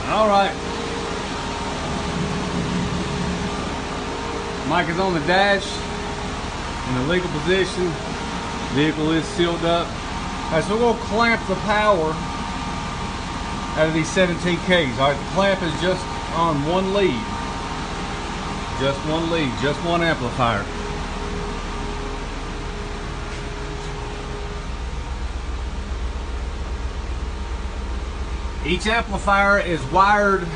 All right. Mic is on the dash in the legal position. Vehicle is sealed up. All right, so we're gonna clamp the power out of these 17Ks. All right, the clamp is just on one lead. Just one lead, just one amplifier. Each amplifier is wired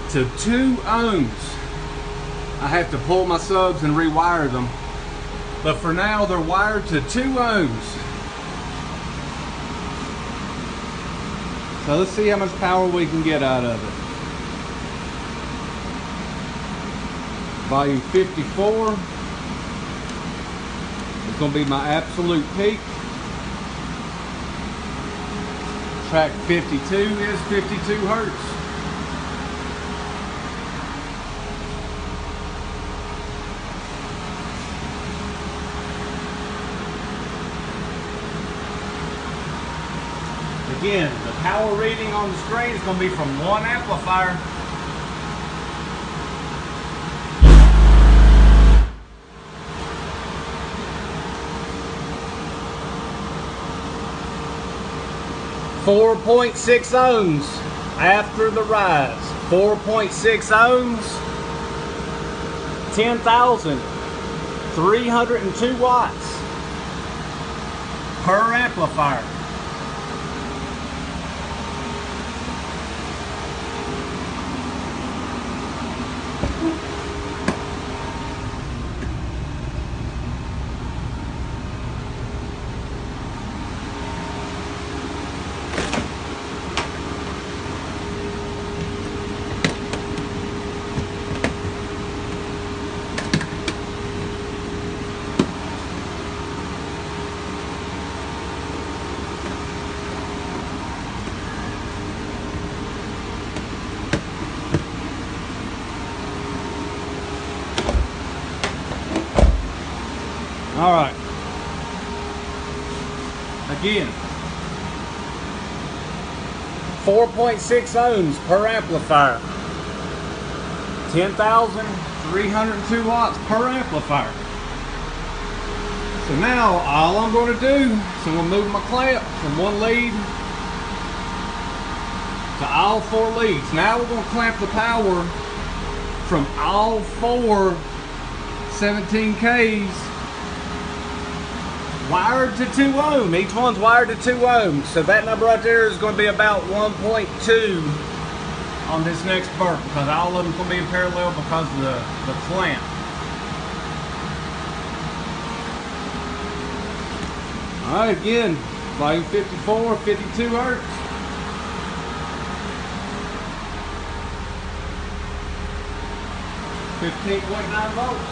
to 2 ohms. I have to pull my subs and rewire them. But for now, they're wired to 2 ohms. So let's see how much power we can get out of it. Volume 54. It's going to be my absolute peak. Track 52 is 52 hertz. Again, the power reading on the screen is going to be from one amplifier. .6 ohms after the rise. 4.6 ohms, 10,302 watts per amplifier. All right. Again, 4.6 ohms per amplifier. 10,302 watts per amplifier. So now all I'm going to do is I'm going to move my clamp from one lead to all 4 leads. Now we're going to clamp the power from all 4 17Ks wired to 2 ohm. Each one's wired to 2 ohms. So that number right there is going to be about 1.2 on this next burp, because all of them going to be in parallel because of the clamp. All right, again, volume 54, 52 hertz. .9 volts.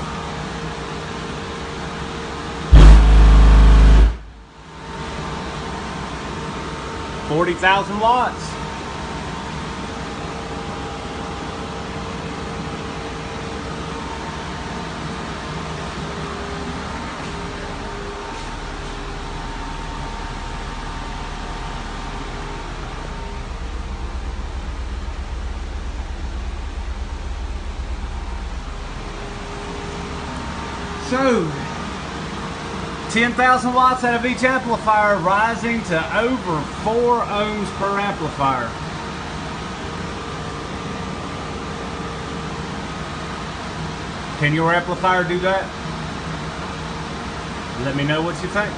40,000 watts. So 10,000 watts out of each amplifier, rising to over 4 ohms per amplifier. Can your amplifier do that? Let me know what you think.